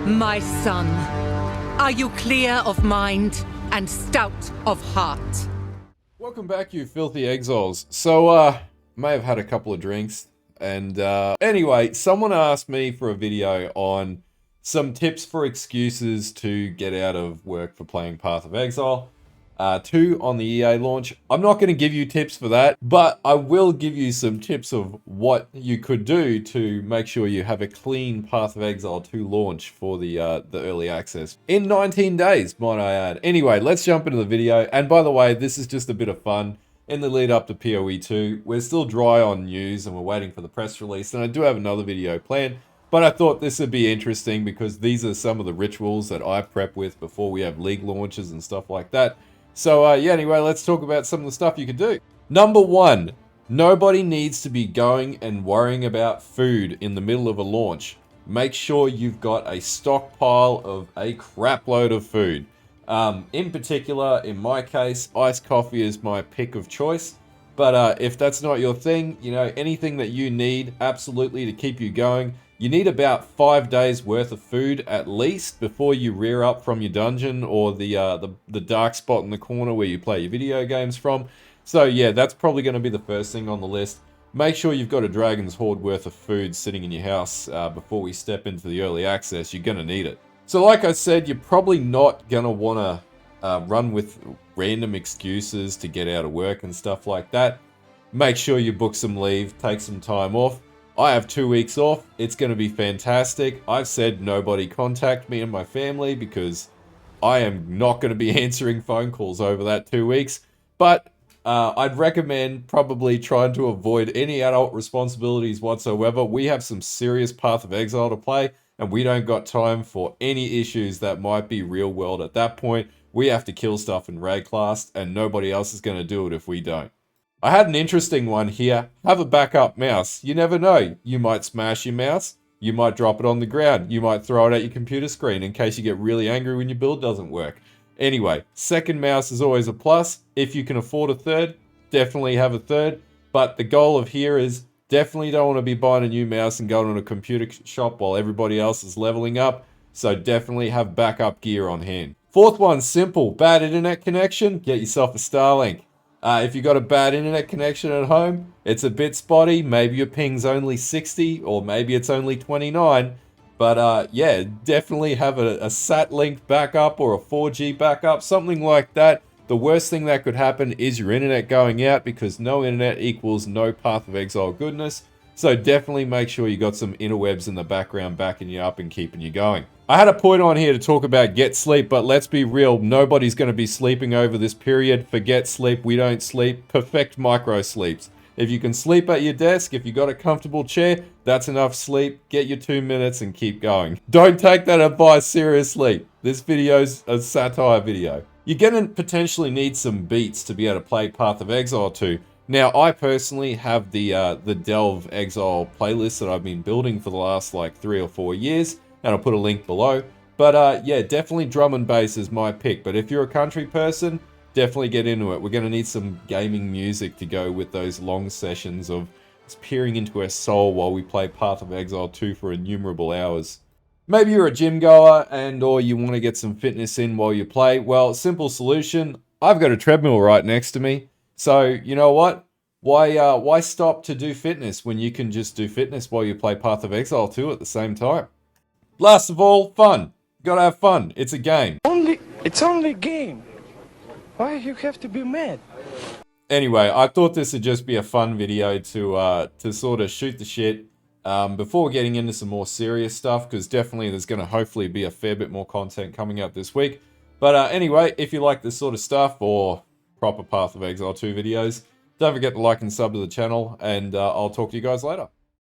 My son, are you clear of mind and stout of heart? Welcome back, you filthy exiles. So, may have had a couple of drinks, and anyway, someone asked me for a video on some tips for excuses to get out of work for playing Path of Exile 2 on the EA launch. I'm not going to give you tips for that, but I will give you some tips of what you could do to make sure you have a clean Path of Exile 2 launch for the early access in 19 days, might I add. Anyway, let's jump into the video. And by the way, this is just a bit of fun in the lead up to PoE 2. We're still dry on news and we're waiting for the press release, and I do have another video planned. But I thought this would be interesting because these are some of the rituals that I prep with before we have league launches and stuff like that. So yeah, anyway, let's talk about some of the stuff you can do. Number 1, nobody needs to be going and worrying about food in the middle of a launch. Make sure you've got a stockpile of a crap load of food. In particular, in my case, iced coffee is my pick of choice. But if that's not your thing, you know, anything that you need absolutely to keep you going, you need about 5 days worth of food at least before you rear up from your dungeon or the dark spot in the corner where you play your video games from. So yeah, that's probably going to be the first thing on the list. Make sure you've got a Dragon's Hoard worth of food sitting in your house before we step into the early access. You're going to need it. So like I said, you're probably not going to want to run with random excuses to get out of work and stuff like that. Make sure you book some leave, take some time off. I have 2 weeks off. It's going to be fantastic. I've said nobody contact me and my family because I am not going to be answering phone calls over that 2 weeks. But I'd recommend probably trying to avoid any adult responsibilities whatsoever. We have some serious Path of Exile to play, and we don't got time for any issues that might be real world at that point. We have to kill stuff in Wraeclast, and nobody else is going to do it if we don't. I had an interesting one here. Have a backup mouse. You never know. You might smash your mouse. You might drop it on the ground. You might throw it at your computer screen in case you get really angry when your build doesn't work. Anyway, second mouse is always a plus. If you can afford a third, definitely have a third. But the goal of here is definitely don't want to be buying a new mouse and going to a computer shop while everybody else is leveling up. So definitely have backup gear on hand. Fourth one, simple. Bad internet connection, get yourself a Starlink. If you've got a bad internet connection at home, it's a bit spotty, maybe your ping's only 60 or maybe it's only 29. But yeah, definitely have a sat-link backup or a 4G backup, something like that. The worst thing that could happen is your internet going out because no internet equals no Path of Exile goodness. So definitely make sure you got some interwebs in the background backing you up and keeping you going. I had a point on here to talk about get sleep, but let's be real, nobody's going to be sleeping over this period. Forget sleep, we don't sleep. Perfect micro sleeps. If you can sleep at your desk, if you got a comfortable chair, that's enough sleep. Get your 2 minutes and keep going. Don't take that advice seriously. This video's a satire video. You're going to potentially need some beats to be able to play Path of Exile 2. Now, I personally have the Delve Exile playlist that I've been building for the last like 3 or 4 years, and I'll put a link below. But yeah, definitely drum and bass is my pick. But if you're a country person, definitely get into it. We're going to need some gaming music to go with those long sessions of peering into our soul while we play Path of Exile 2 for innumerable hours. Maybe you're a gym goer or you want to get some fitness in while you play. Well, simple solution. I've got a treadmill right next to me. So, you know what? Why stop to do fitness when you can just do fitness while you play Path of Exile 2 at the same time? Last of all, fun. Gotta have fun. It's a game. It's only a game. Why you have to be mad? Anyway, I thought this would just be a fun video to sort of shoot the shit before getting into some more serious stuff, because definitely there's going to hopefully be a fair bit more content coming up this week. But anyway, if you like this sort of stuff or proper Path of Exile 2 videos, don't forget to like and sub to the channel, and I'll talk to you guys later.